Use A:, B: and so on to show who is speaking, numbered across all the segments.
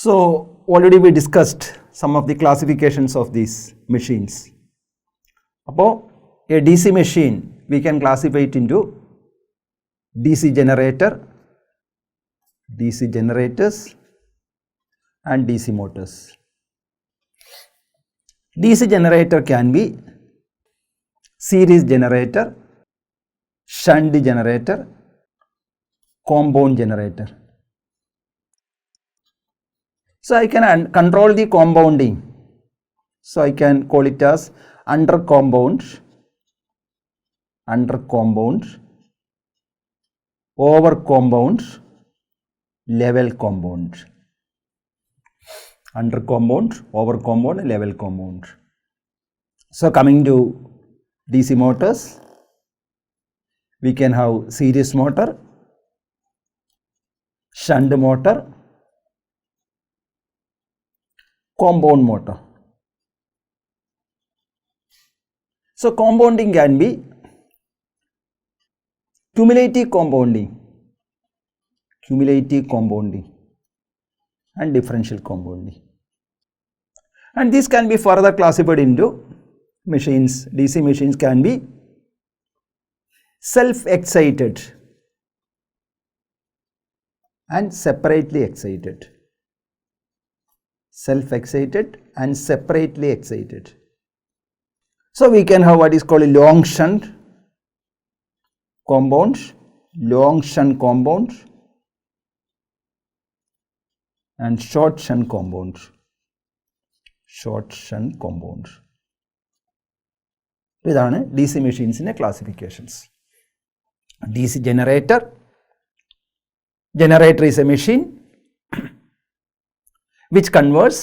A: So already we discussed some of the classifications of these machines. Appo a DC machine we can classify it into DC generator, DC generators and DC motors. DC generator can be series generator, shunt generator, compound generator. So I can control the compounding. So I can call it as under compound, over compound, level compound. Under compound, over compound, level compound. So coming to DC motors, we can have series motor, shunt motor, compound motor. So compounding can be cumulative compounding and differential compounding. And this can be further classified into machines. DC machines can be self-excited and separately excited. Self-excited and separately excited. So we can have what is called a long shunt compound, and short shunt compound. ഇതാണ് DC മെഷീൻസിൻ്റെ classifications. DC generator is a machine which converts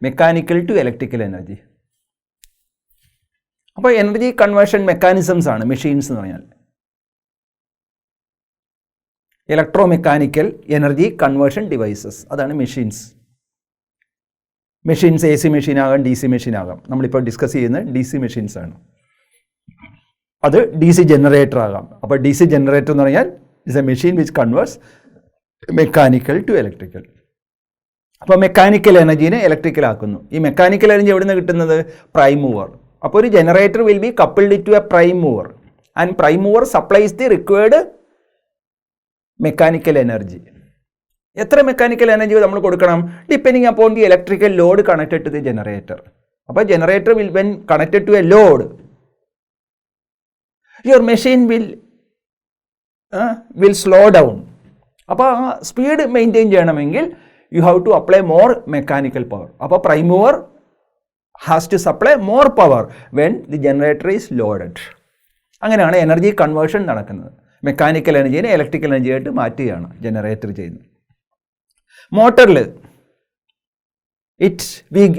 A: mechanical to electrical energy. അപ്പോൾ energy conversion mechanisms ആണ് machines എന്ന് പറഞ്ഞാൽ. Electro mechanical energy conversion devices, അതാണ് machines. Machines AC machine ആകാം, DC machine ആകാം. നമ്മളിപ്പോൾ ഡിസ്കസ് ചെയ്യുന്നത് DC മെഷീൻസ് ആണ്. അത് DC ജനറേറ്റർ ആകാം. അപ്പോൾ DC ജനറേറ്റർ എന്ന് പറഞ്ഞാൽ is a machine which converts mechanical to electrical. അപ്പോൾ മെക്കാനിക്കൽ എനർജീനെ ഇലക്ട്രിക്കൽ ആക്കുന്നു. ഈ മെക്കാനിക്കൽ എനർജി എവിടെ നിന്ന് കിട്ടുന്നത്? Prime mover. അപ്പോൾ ഒരു generator will be coupled to a prime mover and prime mover supplies the required mechanical energy. എത്ര മെക്കാനിക്കൽ എനർജി നമ്മൾ കൊടുക്കണം? Depending upon the electrical load connected to the generator. അപ്പോൾ generator will when connected to a load, your machine will slow down. അപ്പോൾ ആ speed maintain ചെയ്യണമെങ്കിൽ you have to apply more mechanical power. അപ്പോൾ prime mover has to supply more power when the generator is loaded. അങ്ങനെയാണ് energy conversion നടക്കുന്നത്. Mechanical എനർജീനെ electrical energy ആയിട്ട് മാറ്റുകയാണ് generator ചെയ്യുന്നത്. മോട്ടറിൽ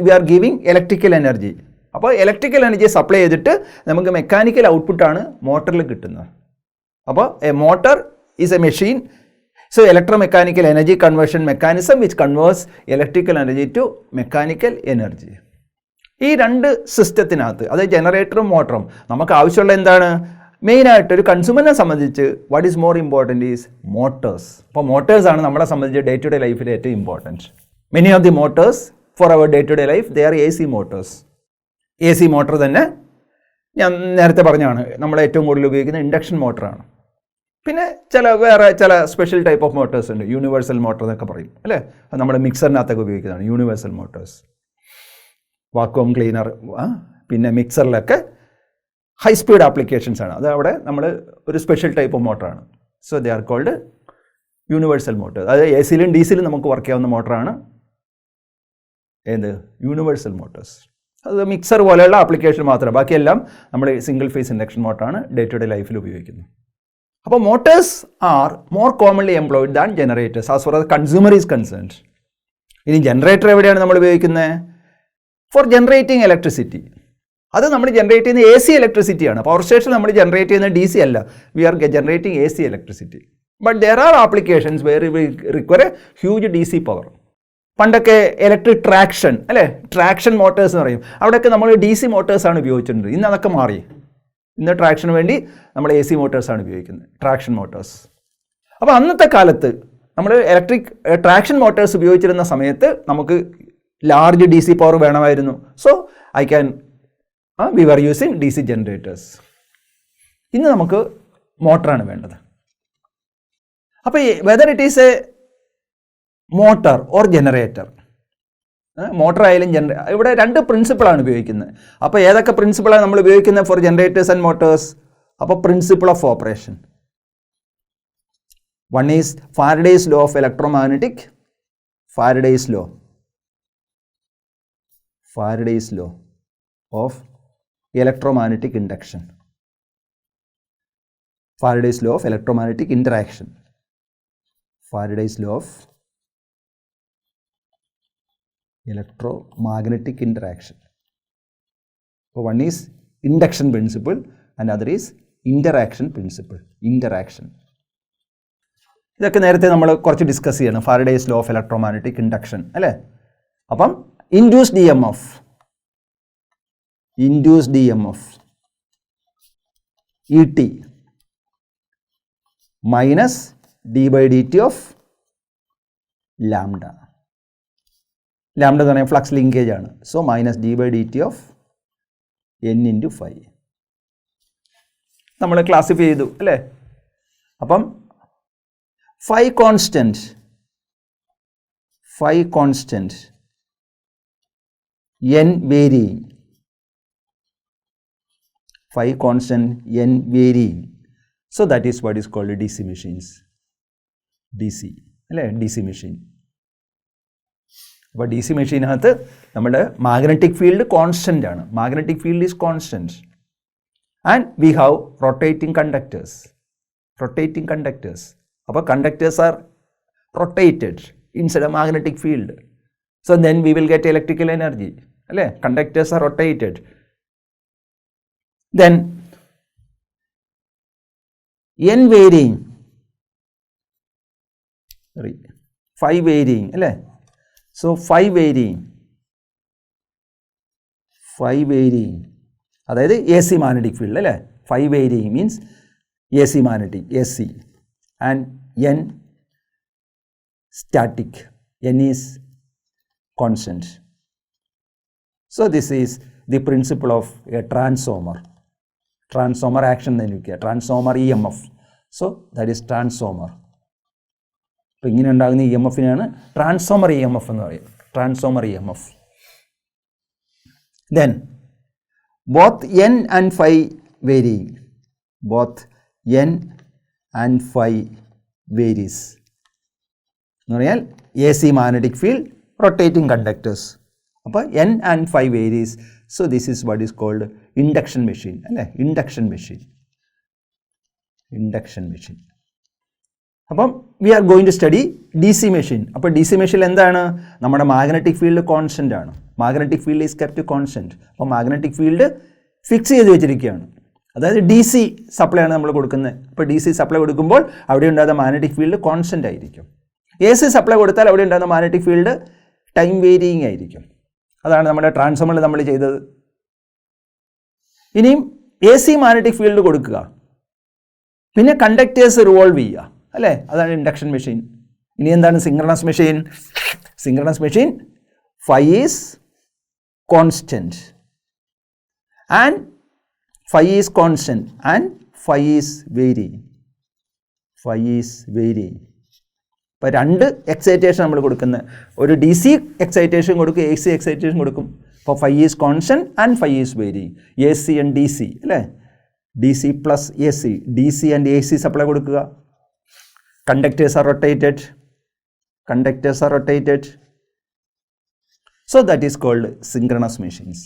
A: we are giving electrical energy. അപ്പോൾ ഇലക്ട്രിക്കൽ എനർജി സപ്ലൈ ചെയ്തിട്ട് നമുക്ക് മെക്കാനിക്കൽ ഔട്ട്പുട്ടാണ് മോട്ടറിൽ കിട്ടുന്നത്. അപ്പോൾ a motor is a machine. So electromechanical energy conversion mechanism which converts electrical energy to mechanical energy. ഈ രണ്ട് സിസ്റ്റത്തിനകത്ത്, അതായത് ജനറേറ്ററും മോട്ടറും നമുക്ക് ആവശ്യമുള്ള എന്താണ്? മെയിനായിട്ട് ഒരു കൺസ്യൂമറിനെ സംബന്ധിച്ച് what is more important is motors. അപ്പോൾ മോട്ടേഴ്സാണ് നമ്മളെ സംബന്ധിച്ച് ഡേ ടു ഡേ ലൈഫിൽ ഏറ്റവും important. Many of the motors for our day to day life they are AC motors. AC motor തന്നെ ഞാൻ നേരത്തെ പറഞ്ഞാണ് നമ്മൾ ഏറ്റവും കൂടുതൽ ഉപയോഗിക്കുന്ന ഇൻഡക്ഷൻ മോട്ടറാണ്. പിന്നെ വേറെ ചില സ്പെഷ്യൽ ടൈപ്പ് ഓഫ് മോട്ടേഴ്സ് ഉണ്ട്, യൂണിവേഴ്സൽ മോട്ടർ എന്നൊക്കെ പറയും അല്ലേ. അത് നമ്മൾ മിക്സറിനകത്തൊക്കെ ഉപയോഗിക്കുന്നതാണ് യൂണിവേഴ്സൽ മോട്ടേഴ്സ്. വാക്വം ക്ലീനർ, പിന്നെ മിക്സറിലൊക്കെ ഹൈ സ്പീഡ് ആപ്ലിക്കേഷൻസ് ആണ്. അത് അവിടെ നമ്മൾ ഒരു സ്പെഷ്യൽ ടൈപ്പ് ഓഫ് മോട്ടറാണ്. So they are called universal motors. അതായത് AC-ലും DC-ലും നമുക്ക് വർക്ക് ചെയ്യാവുന്ന മോട്ടറാണ് യൂണിവേഴ്സൽ മോട്ടേഴ്സ്. അത് മിക്സർ പോലെയുള്ള ആപ്ലിക്കേഷൻ മാത്രമേ, ബാക്കിയെല്ലാം നമ്മൾ സിംഗിൾ ഫേസ് ഇൻഡക്ഷൻ മോട്ടറാണ് ഡേ ടു ഡേ ലൈഫിൽ ഉപയോഗിക്കുന്നത്. അപ്പോൾ motors are more commonly employed than generators as far as consumer is concerned. ഇനി ജനറേറ്റർ എവിടെയാണ് നമ്മൾ ഉപയോഗിക്കുന്നത്? For generating electricity. അത് നമ്മൾ ജനറേറ്റ് ചെയ്യുന്ന AC ഇലക്ട്രിസിറ്റിയാണ്. പവർ സ്റ്റേഷൻ നമ്മൾ ജനറേറ്റ് ചെയ്യുന്ന DC അല്ല. We are generating AC electricity. But there are applications where we require a huge DC power. പണ്ടൊക്കെ ഇലക്ട്രിക് ട്രാക്ഷൻ അല്ലേ, ട്രാക്ഷൻ മോട്ടേഴ്സ് എന്ന് പറയും. അവിടെയൊക്കെ നമ്മൾ DC മോട്ടേഴ്സാണ് ഉപയോഗിച്ചിട്ടുണ്ട്. ഇന്ന് അതൊക്കെ മാറി. ഇന്ന് ട്രാക്ഷന് വേണ്ടി നമ്മൾ AC മോട്ടേഴ്സാണ് ഉപയോഗിക്കുന്നത്, ട്രാക്ഷൻ മോട്ടേഴ്സ്. അപ്പോൾ അന്നത്തെ കാലത്ത് നമ്മൾ ഇലക്ട്രിക് ട്രാക്ഷൻ മോട്ടോഴ്സ് ഉപയോഗിച്ചിരുന്ന സമയത്ത് നമുക്ക് ലാർജ് DC പവർ വേണമായിരുന്നു. So we were using DC generators. ഇന്ന് നമുക്ക് മോട്ടറാണ് വേണ്ടത്. അപ്പോൾ whether it is a motor or generator, motor ആയാലും ഇവിടെ രണ്ട് പ്രിൻസിപ്പിളാണ് ഉപയോഗിക്കുന്നത്. അപ്പോൾ ഏതൊക്കെ പ്രിൻസിപ്പിളാണ് നമ്മൾ ഉപയോഗിക്കുന്നത് ഫോർ ജനറേറ്റേഴ്സ് ആൻഡ് മോട്ടേഴ്സ്? അപ്പോൾ principle of operation. One is Faraday's law of electromagnetic, Faraday's law of electromagnetic induction, Faraday's law of electromagnetic interaction, Faraday's law of electromagnetic interaction. So one is induction principle and other is interaction principle. Interaction. ഇതൊക്കെ നേരത്തെ നമ്മൾ കുറച്ച് discuss ചെയ്യണം. Faraday's law of electromagnetic induction അല്ലേ. അപ്പം induced E M F E T minus d/dt of lambda. Lambda എന്ന് പറഞ്ഞാൽ flux linkage ആണ്. So minus d/dt of n/φ. നമ്മൾ ക്ലാസിഫൈ ചെയ്തു അല്ലേ. അപ്പം phi constant n varying, phi constant n varying. So that is what is called DC machines. DC അല്ലേ, DC machine. അപ്പോൾ DC മെഷീനകത്ത് നമ്മുടെ മാഗ്നറ്റിക് ഫീൽഡ് കോൺസ്റ്റൻ്റ് ആണ്. Magnetic field is constant and we have rotating conductors. അപ്പോൾ conductors are rotated inside a magnetic field. So then we will get electrical energy അല്ലേ. Conductors are rotated. Then n varying, phi varying അല്ലേ. So phi varying അതായത് AC magnetic field അല്ലേ. phi varying means AC magnetic, AC, and n static, n is constant. So this is the principle of a transformer action then you get transformer EMF. So that is transformer. അപ്പോൾ ഇങ്ങനെ ഉണ്ടാകുന്ന EMFിനാണ് transformer EMF എന്ന് പറയുന്നത്. Transformer EMF. Then both n and phi varying, both n and phi varies എന്ന് പറഞ്ഞാൽ AC magnetic field, rotating conductors. അപ്പോൾ n and phi varies. So this is what is called induction machine അല്ലേ. induction machine. അപ്പം we are going to study DC machine. അപ്പോൾ DC മെഷീനിൽ എന്താണ്? നമ്മുടെ magnetic field constant ആണ്. Magnetic field is kept constant. അപ്പോൾ magnetic field fix ചെയ്ത് വെച്ചിരിക്കുകയാണ്. അതായത് DC സപ്ലൈ ആണ് നമ്മൾ കൊടുക്കുന്നത്. അപ്പോൾ DC സപ്ലൈ കൊടുക്കുമ്പോൾ അവിടെ ഉണ്ടാകുന്ന മാഗ്നറ്റിക് ഫീൽഡ് കോൺസ്റ്റൻ്റ് ആയിരിക്കും. AC സപ്ലൈ കൊടുത്താൽ അവിടെ ഉണ്ടാകുന്ന മാഗ്നറ്റിക് ഫീൽഡ് ടൈം വേരിയിങ് ആയിരിക്കും. അതാണ് നമ്മുടെ ട്രാൻസ്ഫോമറിൽ നമ്മൾ ചെയ്തത്. ഇനിയും AC മാഗ്നറ്റിക് ഫീൽഡ് കൊടുക്കുക, പിന്നെ കണ്ടക്ടേഴ്സ് റിവോൾവ് ചെയ്യുക അല്ലേ. അതാണ് ഇൻഡക്ഷൻ മെഷീൻ. ഇനി എന്താണ് synchronous machine? Synchronous machine phi is constant and phi is constant and phi is varying. ഇപ്പോൾ രണ്ട് എക്സൈറ്റേഷൻ നമ്മൾ കൊടുക്കുന്നത്, ഒരു DC എക്സൈറ്റേഷൻ കൊടുക്കും, AC എക്സൈറ്റേഷൻ കൊടുക്കും. അപ്പോൾ phi is constant and phi is varying. AC and DC അല്ലേ. DC plus AC, DC and AC supply കൊടുക്കുക. Conductors are rotated. So that is called synchronous machines.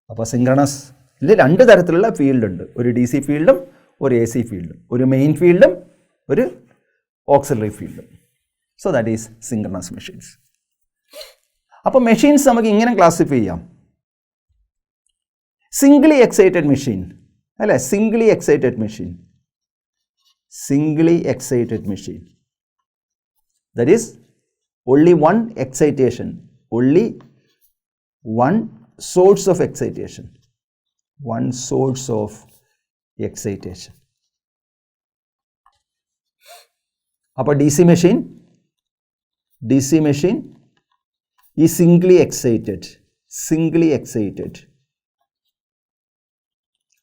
A: അപ്പോൾ സിങ്ക്രണസിൽ രണ്ട് തരത്തിലുള്ള ഫീൽഡ് ഉണ്ട്. ഒരു DC ഫീൽഡും ഒരു AC ഫീൽഡും, ഒരു മെയിൻ ഫീൽഡും ഒരു ഓക്സിലറി ഫീൽഡും. So that is synchronous machines. അപ്പോൾ മെഷീൻസ് നമുക്ക് ഇങ്ങനെ ക്ലാസിഫൈ ചെയ്യാം. സിംഗിളി എക്സൈറ്റഡ് മെഷീൻ അല്ലേ. Singly excited machine that is only one excitation, only one source of excitation. അപ്പോൾ ഡി സി മെഷീൻ ഈ സിംഗ്ലി എക്സൈറ്റഡ്.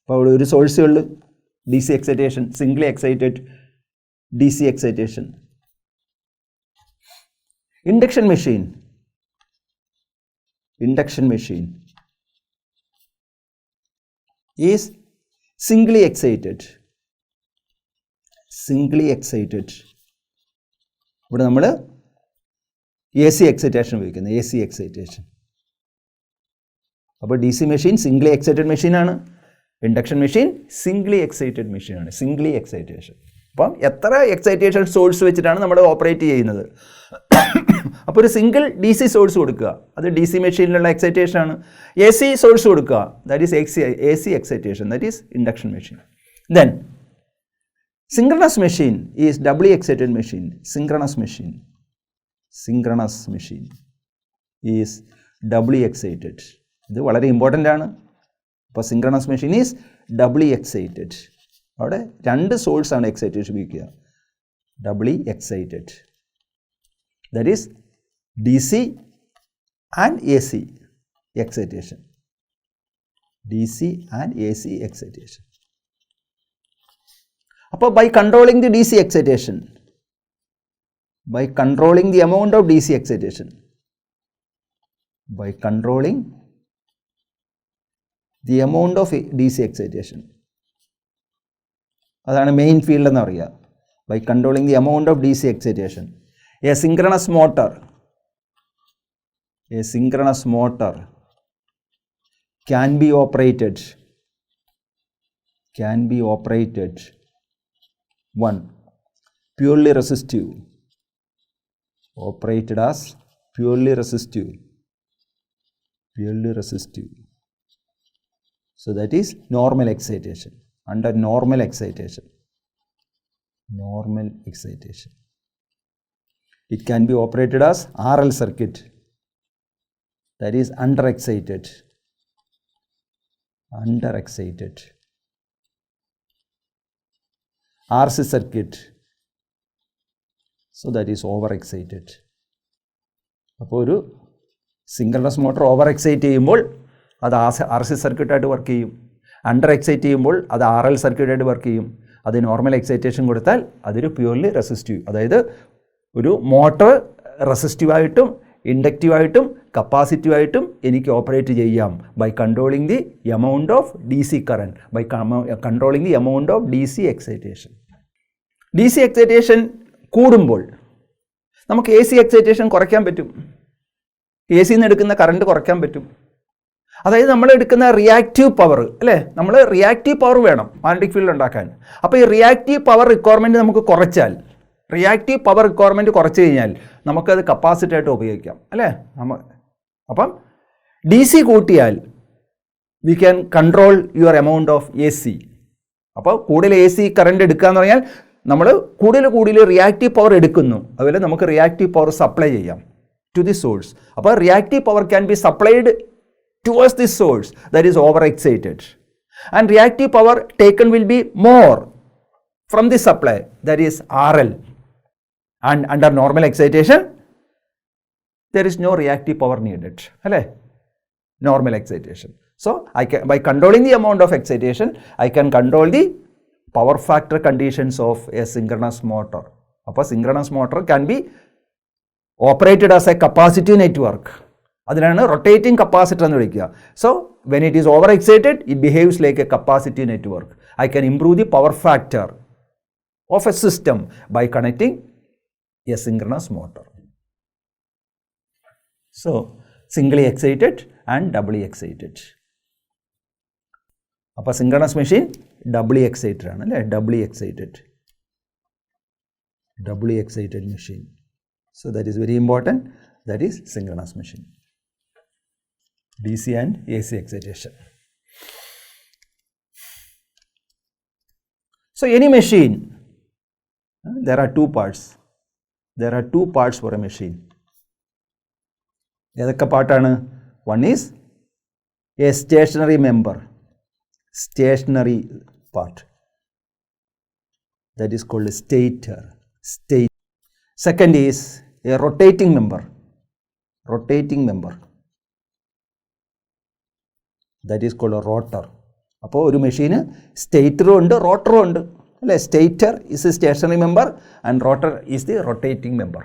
A: അപ്പോൾ അവിടെ ഒരു സോഴ്സേ ഉള്ളൂ, D C excitation, Zwingli excited D C excitation. Induction machine is Zwingli excited. ഇവിടെ നമ്മൾ A C excitation ഉപയോഗിക്കുന്നത്, A C excitation. അപ്പോൾ D C machine Zwingli excited മെഷീനാണ്, ഇൻഡക്ഷൻ മെഷീൻ സിംഗ്ലി എക്സൈറ്റഡ് മെഷീനാണ്, സിംഗ്ലി എക്സൈറ്റേഷൻ. അപ്പം എത്ര എക്സൈറ്റേഷൻ സോഴ്സ് വെച്ചിട്ടാണ് നമ്മൾ ഓപ്പറേറ്റ് ചെയ്യുന്നത്. അപ്പോൾ ഒരു സിംഗിൾ ഡി സി സോഴ്സ് കൊടുക്കുക, അത് ഡി സി മെഷീനിലുള്ള എക്സൈറ്റേഷനാണ്. എ സി സോഴ്സ് കൊടുക്കുക, that is A C excitation, that is induction machine. Then synchronous machine is doubly excited machine. Synchronous machine is doubly excited. ഇത് വളരെ ഇമ്പോർട്ടൻ്റ് ആണ്. അപ്പോൾ synchronous machine is doubly excited. അവിടെ രണ്ട് സോഴ്സാണ് എക്സൈറ്റേഷൻ ഉപയോഗിക്കുക, doubly excited, that is D C and A C excitation. അപ്പോൾ by controlling the DC excitation, by controlling the amount of DC excitation, അതാണ് മെയിൻ ഫീൽഡ് എന്ന് പറയുക. by controlling the amount of DC excitation, a synchronous motor can be operated one, purely resistive, operated as purely resistive. So that is normal excitation. Under normal excitation, it can be operated as RL circuit, that is under excited. RC circuit, so that is over excited. അപ്പോൾ ഒരു synchronous motor over excite ചെയ്യുമ്പോൾ അത് RC സർക്യൂട്ടായിട്ട് work ചെയ്യും, under excite ചെയ്യുമ്പോൾ അത് RL സർക്യൂട്ടായിട്ട് work ചെയ്യും. അത് normal excitation കൊടുത്താൽ അതൊരു പ്യൂർലി റെസിസ്റ്റീവ്, അതായത് ഒരു മോട്ടർ റെസിസ്റ്റീവായിട്ടും ഇൻഡക്റ്റീവായിട്ടും കപ്പാസിറ്റീവായിട്ടും എനിക്ക് ഓപ്പറേറ്റ് ചെയ്യാം by controlling the amount of D C current, by controlling the amount of D C excitation. D C excitation കൂടുമ്പോൾ നമുക്ക് എ സി എക്സൈറ്റേഷൻ കുറയ്ക്കാൻ പറ്റും, എ സിന്ന് എടുക്കുന്ന കറണ്ട് കുറയ്ക്കാൻ പറ്റും. അതായത് നമ്മൾ എടുക്കുന്ന റിയാക്റ്റീവ് പവർ, അല്ലേ, നമ്മൾ റിയാക്റ്റീവ് പവർ വേണം മാഗ്നറ്റിക് ഫീൽഡ് ഉണ്ടാക്കാൻ. അപ്പോൾ ഈ റിയാക്റ്റീവ് പവർ റിക്വയർമെൻറ്റ് നമുക്ക് കുറച്ചാൽ, റിയാക്റ്റീവ് പവർ റിക്വയർമെൻറ്റ് കുറച്ച് കഴിഞ്ഞാൽ നമുക്കത് കപ്പാസിറ്ററായിട്ട് ഉപയോഗിക്കാം, അല്ലേ. അപ്പം ഡി സി കൂട്ടിയാൽ we can control your amount of A C. അപ്പോൾ കൂടുതൽ എ സി കറണ്ട് എടുക്കുക എന്ന് പറഞ്ഞാൽ നമ്മൾ കൂടുതൽ റിയാക്റ്റീവ് പവർ എടുക്കുന്നു, അതുപോലെ നമുക്ക് റിയാക്റ്റീവ് പവർ സപ്ലൈ ചെയ്യാം ടു ദി സോഴ്സ്. അപ്പോൾ reactive power can be supplied towards the source that is over excited, and reactive power taken will be more from the supply, that is RL. And under normal excitation, there is no reactive power needed, അല്ലേ, normal excitation. So by controlling the amount of excitation, I can control the power factor conditions of a synchronous motor. അപ്പോൾ synchronous motor can be operated as a capacitive network. അതിനാണ് rotating capacitor എന്ന് വിളിക്കുക. So when it is over excited, it behaves like a capacitive network. I can improve the power factor of a system by connecting a synchronous motor. So singly excited and doubly excited. അപ്പോൾ synchronous machine doubly excited ആണ്, അല്ലേ, doubly excited machine. So that is very important, that is synchronous machine, DC and AC excitation. So any machine, there are two parts for a machine. ഏതൊക്കെ പാർട്ടാണ്? One is a stationary member, part, that is called stator. Second is a rotating member. That is called a rotor. അപ്പോൾ ഒരു മെഷീന് സ്റ്റേറ്ററും ഉണ്ട് റോട്ടറും ഉണ്ട് അല്ലേ. Stator is a stationary member and rotor is the rotating member.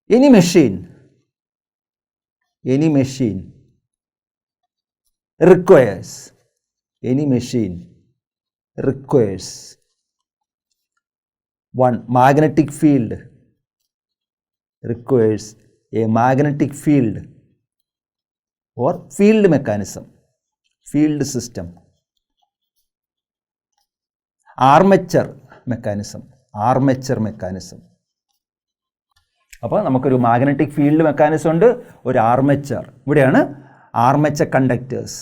A: Any machine requires one magnetic field, requires a magnetic field or field mechanism, field system, armature mechanism. അപ്പോൾ നമുക്കൊരു magnetic field mechanism ഉണ്ട്, ഒരു armature. ഇവിടെയാണ് armature conductors,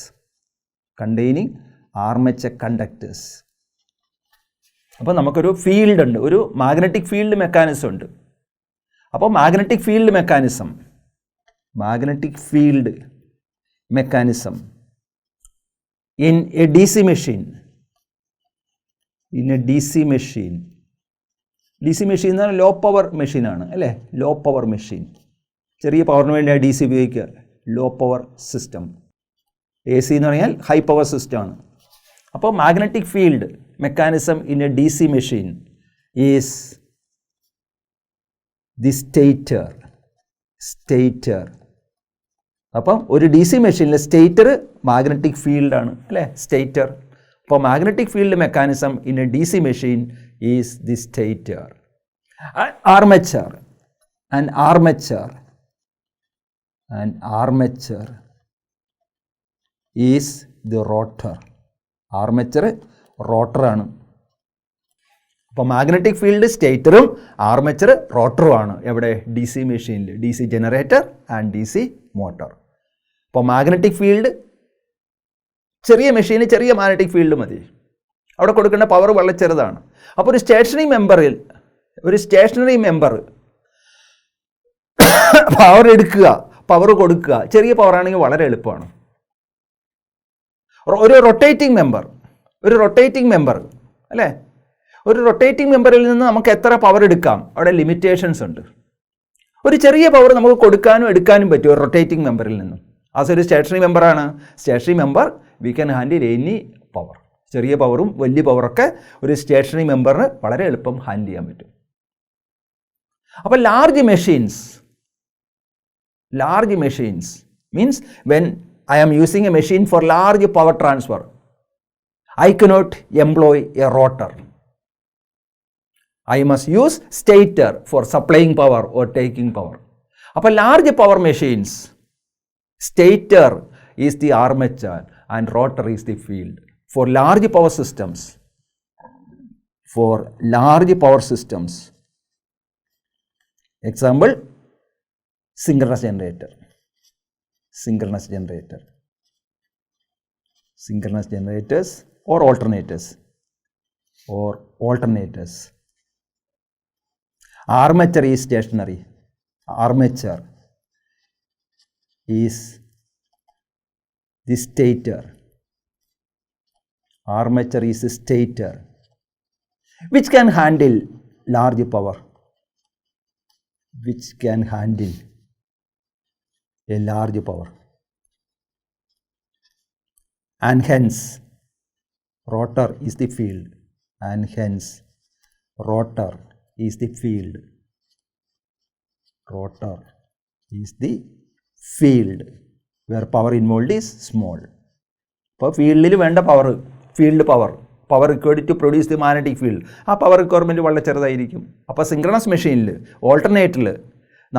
A: containing armature conductors. അപ്പോൾ നമുക്കൊരു field ഉണ്ട്, ഒരു magnetic field mechanism ഉണ്ട്. അപ്പോൾ magnetic field mechanism in a DC machine, DC machine എന്ന് പറഞ്ഞാൽ ലോ പവർ മെഷീനാണ് അല്ലേ. ലോ പവർ മെഷീൻ, ചെറിയ പവറിന് വേണ്ടിയാണ് DC ഉപയോഗിക്കുക. Low power system. AC എന്ന് പറഞ്ഞാൽ ഹൈ പവർ സിസ്റ്റമാണ്. അപ്പോൾ magnetic field mechanism in a DC machine is the stator. അപ്പം ഒരു DC മെഷീനിലെ സ്റ്റേറ്റർ മാഗ്നറ്റിക് ഫീൽഡാണ് അല്ലേ, സ്റ്റേറ്റർ. അപ്പോൾ magnetic field mechanism in a DC machine is the stator. Armature is the rotor. Armature റോട്ടറാണ്. അപ്പോൾ magnetic field സ്റ്റേറ്ററും armature റോട്ടറുമാണ് എവിടെ, DC മെഷീനിൽ. DC generator and DC motor. അപ്പോൾ മാഗ്നറ്റിക് ഫീൽഡ് ചെറിയ മെഷീന് ചെറിയ മാഗ്നറ്റിക് ഫീൽഡ് മതി, അവിടെ കൊടുക്കേണ്ട പവർ വളരെ ചെറുതാണ്. അപ്പോൾ ഒരു സ്റ്റേഷനറി മെമ്പർ പവർ എടുക്കുക, പവർ കൊടുക്കുക, ചെറിയ പവറാണെങ്കിൽ വളരെ എളുപ്പമാണ്. ഒരു റൊട്ടേറ്റിംഗ് മെമ്പർ അല്ലേ, ഒരു റൊട്ടേറ്റിംഗ് മെമ്പറിൽ നിന്ന് നമുക്ക് എത്ര പവർ എടുക്കാം, അവിടെ ലിമിറ്റേഷൻസ് ഉണ്ട്. ഒരു ചെറിയ പവർ നമുക്ക് കൊടുക്കാനും എടുക്കാനും പറ്റും ഒരു റൊട്ടേറ്റിംഗ് മെമ്പറിൽ നിന്നും. ആസ് ഒരു stationary member we can handle any power. ചെറിയ പവറും വലിയ പവറൊക്കെ ഒരു സ്റ്റേഷനറി മെമ്പറിന് വളരെ എളുപ്പം ഹാൻഡിൽ ചെയ്യാൻ പറ്റും. അപ്പോൾ large machines means when I am using a machine for large power transfer, I cannot employ a rotor. I must use stator for supplying power or taking power. അപ്പോൾ large power machines, stator is the armature and rotor is the field. For large power systems, example, synchronous generators or alternators. Armature is stationary. Armature is the stator. Which can handle large power. A large power, and hence rotor is the field, where power involved is small. അപ്പോൾ ഫീൽഡിൽ വേണ്ട field power required to produce the magnetic field, ആ power requirement വളരെ ചെറുതായിരിക്കും. അപ്പോൾ synchronous മെഷീനിൽ ഓൾട്ടർനേറ്ററിൽ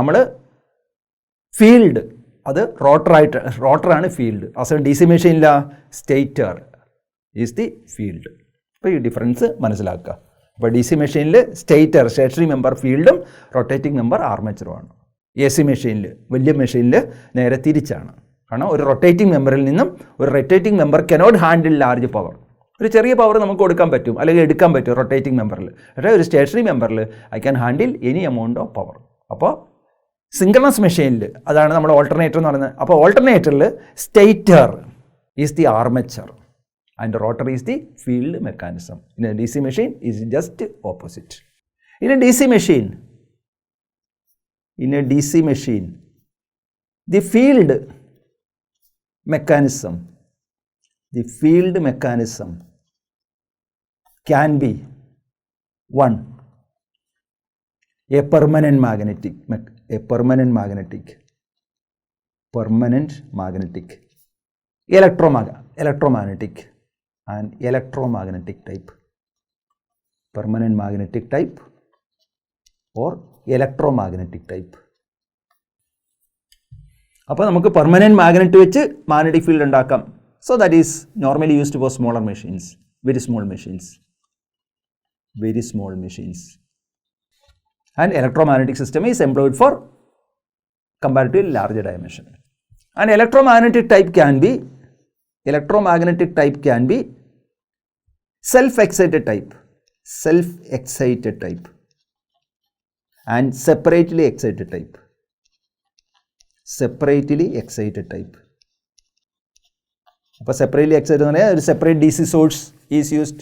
A: നമ്മൾ ഫീൽഡ് അത് റോട്ടറാണ് ഫീൽഡ്. അസോ DC മെഷീനില്ല, സ്റ്റേറ്റർ ഈസ് ദി ഫീൽഡ്. അപ്പോൾ ഈ ഡിഫറൻസ് മനസ്സിലാക്കുക. അപ്പോൾ DC മെഷീനിൽ സ്റ്റേഷനറി മെമ്പർ ഫീൽഡും റൊട്ടേറ്റിംഗ് മെമ്പർ ആർമേച്ചറുമാണ്. AC മെഷീനിൽ, വലിയ മെഷീനിൽ നേരെ തിരിച്ചാണ്. കാരണം ഒരു റൊട്ടേറ്റിംഗ് മെമ്പറിൽ നിന്നും ഒരു rotating member cannot handle large power. ഒരു ചെറിയ പവർ നമുക്ക് കൊടുക്കാൻ പറ്റും അല്ലെങ്കിൽ എടുക്കാൻ പറ്റും റൊട്ടേറ്റിംഗ് മെമ്പറിൽ. പക്ഷേ ഒരു സ്റ്റേഷനറി മെമ്പറിൽ I can handle any amount of power. അപ്പോൾ സിങ്ക്രണസ് മെഷീനിൽ അതാണ് നമ്മൾ ഓൾട്ടർനേറ്റർ എന്ന് പറയുന്നത്. അപ്പോൾ ഓൾട്ടർനേറ്ററിൽ stator is the armature and rotor is the field mechanism. In a DC machine is just opposite. In a DC machine, the field mechanism can be one, a permanent magnetic, electromagnetic and electromagnetic type, permanent magnetic type or electromagnetic type. അപ്പോൾ നമുക്ക് permanent magnet വെച്ച് magnetic field ഉണ്ടാക്കാം. So that is normally used for smaller machines, very small machines. And electromagnetic system is employed for comparatively larger dimension. And electromagnetic type can be self-excited type and separately excited type. അപ്പോൾ separately excited എന്ന് പറഞ്ഞാൽ ഒരു separate DC source is used.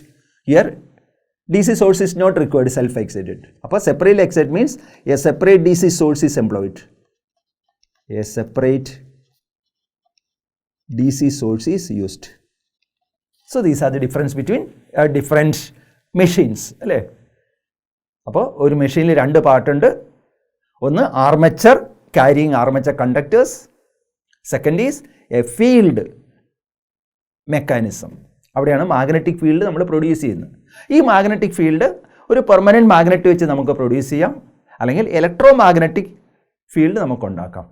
A: Here DC source is not required, self-excited. അപ്പോൾ separately excited means a separate DC source is employed. A separate DC source is used. So these are the difference between different machines. അല്ലേ? അപ്പോൾ ഒരു മെഷീനിൽ രണ്ട് പാർട്ടുണ്ട്. ഒന്ന് armature, carrying armature conductors. Second is a field mechanism. അവിടെയാണ് magnetic field നമ്മൾ produce ചെയ്യുന്നത്. ഈ മാഗ്നറ്റിക് ഫീൽഡ് ഒരു പെർമനൻറ്റ് മാഗ്നറ്റ് വെച്ച് നമുക്ക് പ്രൊഡ്യൂസ് ചെയ്യാം, അല്ലെങ്കിൽ ഇലക്ട്രോ മാഗ്നറ്റിക് ഫീൽഡ് നമുക്ക് ഉണ്ടാക്കാം.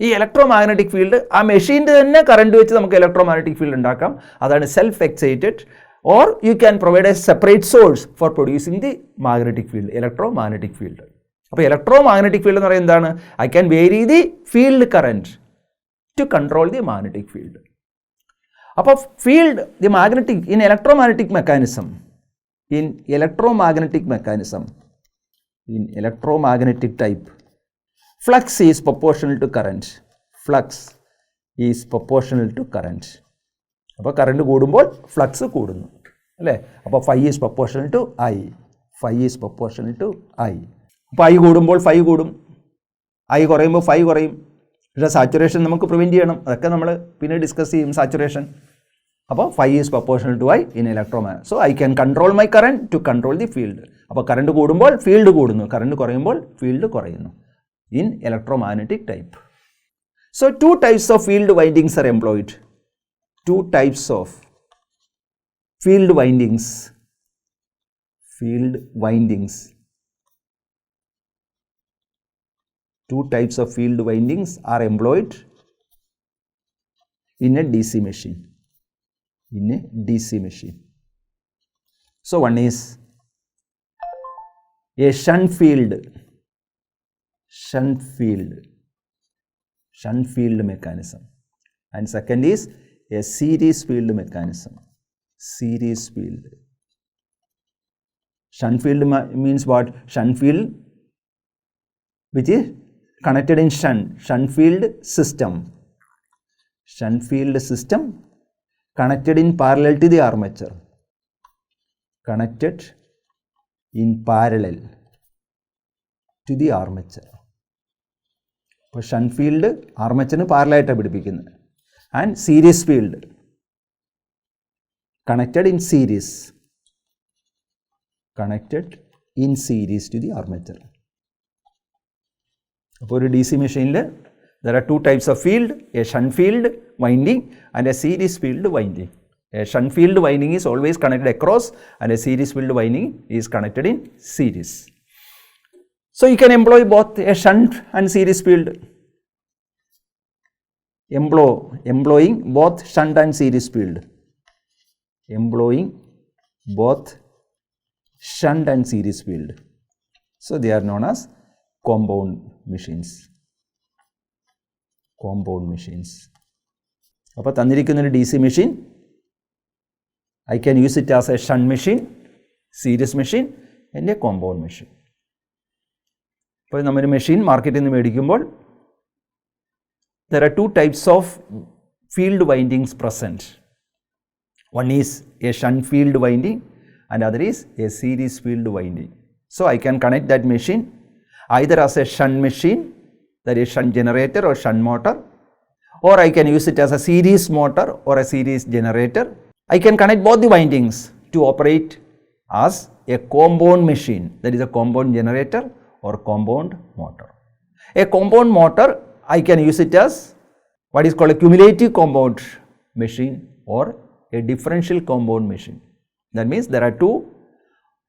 A: ഈ ഇലക്ട്രോ മാഗ്നറ്റിക് ഫീൽഡ് ആ മെഷീൻ്റെ തന്നെ കറണ്ട് വെച്ച് നമുക്ക് ഇലക്ട്രോ മാഗ്നറ്റിക് ഫീൽഡ് ഉണ്ടാക്കാം. അതാണ് self excited. Or you can provide a separate source for producing the magnetic field, electromagnetic field. അപ്പോൾ ഇലക്ട്രോ മാഗ്നറ്റിക് ഫീൽഡ് എന്ന് പറയുന്നത് എന്താണ്? I can vary the field current to control the magnetic field. അപ്പോൾ field the magnetic in electromagnetic mechanism, in electromagnetic type, flux is proportional to current. അപ്പോൾ current കൂടുമ്പോൾ flux കൂടുന്നു, അല്ലേ? അപ്പോൾ phi is proportional to I. അപ്പോൾ I കൂടുമ്പോൾ phi കൂടും, I കുറയുമ്പോൾ phi കുറയും. പക്ഷേ സാച്ചുറേഷൻ നമുക്ക് പ്രിവെൻറ്റ് ചെയ്യണം, അതൊക്കെ നമ്മൾ പിന്നെ ഡിസ്കസ് ചെയ്യും സാച്ചുറേഷൻ. അപ്പോൾ phi is proportional to I in electromagnetic. So I can control my current to control the field. അപ്പോൾ കറണ്ട് കൂടുമ്പോൾ ഫീൽഡ് കൂടുന്നു, കറണ്ട് കുറയുമ്പോൾ ഫീൽഡ് കുറയുന്നു in electromagnetic type. So two types of field windings are employed. Two types of field windings are employed in a DC machine. So one is a shunt field mechanism, and second is a series field mechanism. Shunt field means what? Shunt field which is connected in shunt field system connected in parallel to the armature. അപ്പോൾ shunt field ആർമച്ചറിന് പാരലായിട്ടാണ് പിടിപ്പിക്കുന്നത്. And series field connected in series to the armature. അപ്പോൾ ഒരു DC മെഷീനിൽ there are two types of field, a shunt field winding and a series field winding. A shunt field winding is always connected across and a series field winding is connected in series. So you can employ both a shunt and series field. Employing both shunt and series field. So they are known as compound machines. അപ്പോൾ തന്നിരിക്കുന്നൊരു DC machine, I can use it as a shunt machine, series machine and a compound machine. അപ്പോൾ നമ്മൾ machine മാർക്കറ്റിൽ നിന്ന് മേടിക്കുമ്പോൾ there are two types of field windings present. One is a shunt field winding and other is a series field winding. So I can connect that machine either as a shunt machine, that is shunt generator or shunt motor, or I can use it as a series motor or a series generator. I can connect both the windings to operate as a compound machine, that is a compound generator or compound motor. A compound motor, I can use it as what is called a cumulative compound machine or a differential compound machine. That means there are two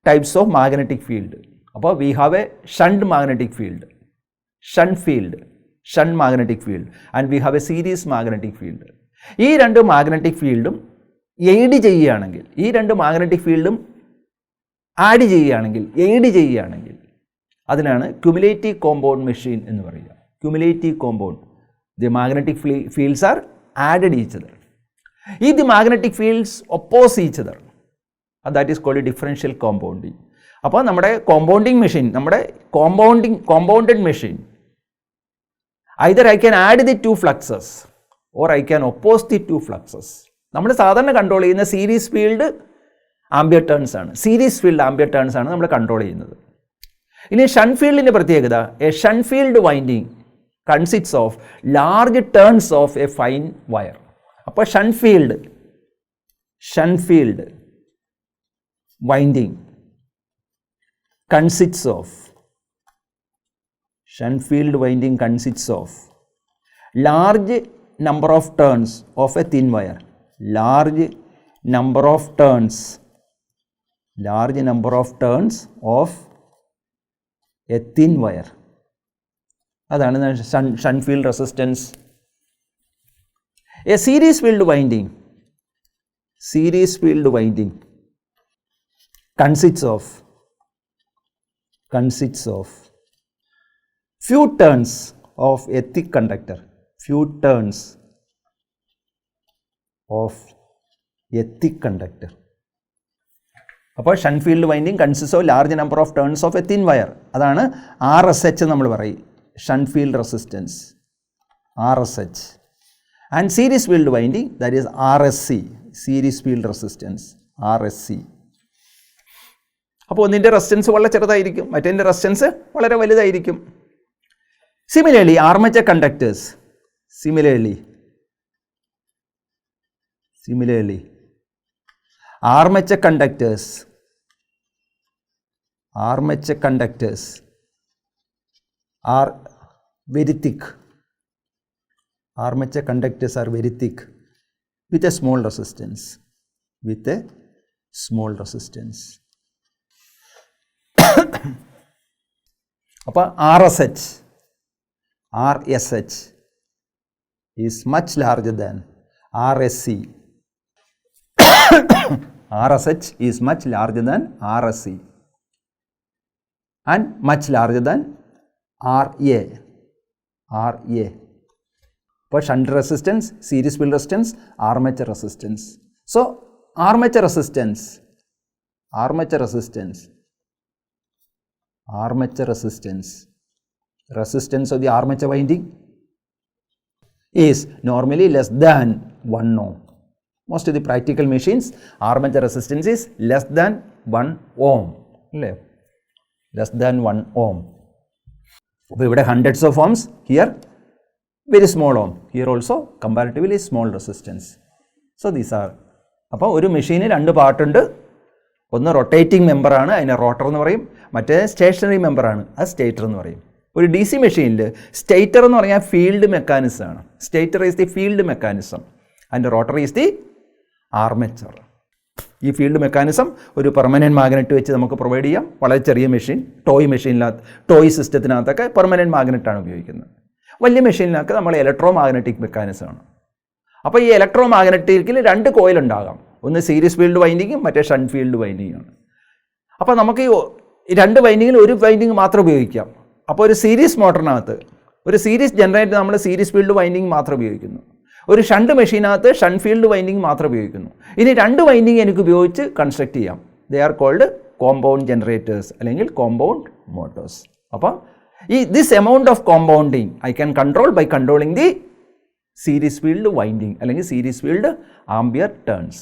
A: types of magnetic field. Appo we have a shunt magnetic field, shunt field, shunt magnetic field, and we have a series magnetic field. ഈ രണ്ട് magnetic ഫീൽഡും aid ചെയ്യുകയാണെങ്കിൽ, ഈ രണ്ട് magnetic ഫീൽഡും add ചെയ്യുകയാണെങ്കിൽ അതിനാണ് cumulative compound machine എന്ന് പറയുക. Cumulative compound, the magnetic fields R added each other. If the magnetic fields oppose each other, that is called a differential compounding. അപ്പോൾ നമ്മുടെ കോമ്പൗണ്ടിങ് മെഷീൻ, നമ്മുടെ compounded machine, either I can add the two fluxes or I can oppose the two fluxes. നമ്മൾ സാധാരണ control ചെയ്യുന്ന series field ampere turns ആണ്, series field ampere turns ആണ് നമ്മൾ control ചെയ്യുന്നത്. ഇനി ഷണ്ട് ഫീൽഡിൻ്റെ പ്രത്യേകത, a shunt field winding consists of large turns of a fine wire. അപ്പോൾ shunt field winding consists of large number of turns of a thin wire, large number of turns of a thin wire. അതാണ് shunt field resistance. A series field winding consists of few turns of a thick conductor, അപ്പോൾ shunt field winding consist of large number of turns of A thin wire. അതാണ് RSH നമ്മൾ പറയും, shunt field resistance, RSH. And series field winding, that is RSC, series field resistance, RSC. അപ്പോൾ ഒന്നിൻ്റെ resistance വളരെ ചെറുതായിരിക്കും, മറ്റേതിൻ്റെ resistance വളരെ വലുതായിരിക്കും. Similarly armature conductors, armature conductors are very thick. Armature conductors are very thick with a small resistance. അപ്പോൾ RSH is much larger than RSC. RSH is much larger than RSC and much larger than RA. For shunt resistance, series field resistance, armature resistance. So armature resistance of the armature winding is normally less than 1 ohm. Most of the practical machines, armature resistance is less than 1 ohm. Less than 1 ohm. അപ്പോൾ ഇവിടെ hundreds of ohms, here very small ohm, here also comparatively small resistance. So these are, അപ്പോൾ ഒരു മെഷീന് രണ്ട് പാർട്ടുണ്ട്. ഒന്ന് rotating മെമ്പറാണ്, അതിനെ rotor എന്ന് പറയും. മറ്റേ സ്റ്റേഷനറി മെമ്പറാണ്, അത് സ്റ്റേറ്റർ എന്ന് പറയും. ഒരു DC മെഷീനിൽ സ്റ്റേറ്റർ എന്ന് പറഞ്ഞാൽ ഫീൽഡ് മെക്കാനിസം ആണ്. Stator is the field mechanism and rotor is the armature. ഈ ഫീൽഡ് മെക്കാനിസം ഒരു പെർമനൻറ്റ് മാഗ്നറ്റ് വെച്ച് നമുക്ക് പ്രൊവൈഡ് ചെയ്യാം. വളരെ ചെറിയ മെഷീൻ, ടോയ് സിസ്റ്റത്തിനകത്തൊക്കെ പെർമനൻറ്റ് മാഗ്നറ്റാണ് ഉപയോഗിക്കുന്നത്. വലിയ മെഷീനിനൊക്കെ നമ്മൾ ഇലക്ട്രോ മാഗ്നറ്റിക് മെക്കാനിസമാണ്. അപ്പോൾ ഈ ഇലക്ട്രോ മാഗ്നറ്റിക്കിൽ രണ്ട് കോയിൽ ഉണ്ടാകാം, ഒന്ന് സീരീസ് ഫീൽഡ് വൈൻഡിങ്ങും മറ്റേ ഷണ്ട് ഫീൽഡ് വൈൻഡിങ്ങാണ്. അപ്പോൾ നമുക്ക് ഈ രണ്ട് വൈൻഡിങ്ങിൽ ഒരു വൈൻഡിങ് മാത്രം ഉപയോഗിക്കാം. അപ്പോൾ ഒരു സീരീസ് മോട്ടറിനകത്ത്, ഒരു സീരീസ് ജനറേറ്റർ നമ്മൾ സീരീസ് ഫീൽഡ് വൈൻഡിങ് മാത്രം ഉപയോഗിക്കുന്നു. ഒരു ഷണ്ട് മെഷീനകത്ത് ഷണ്ട് ഫീൽഡ് വൈൻഡിങ് മാത്രം ഉപയോഗിക്കുന്നു. ഇനി രണ്ട് വൈൻഡിങ് എനിക്ക് ഉപയോഗിച്ച് കൺസ്ട്രക്ട് ചെയ്യാം. They are called compound generators അല്ലെങ്കിൽ കോമ്പൗണ്ട് മോട്ടോഴ്സ്. അപ്പോൾ this amount of compounding I can control by controlling the series field winding അല്ലെങ്കിൽ series field ampere turns.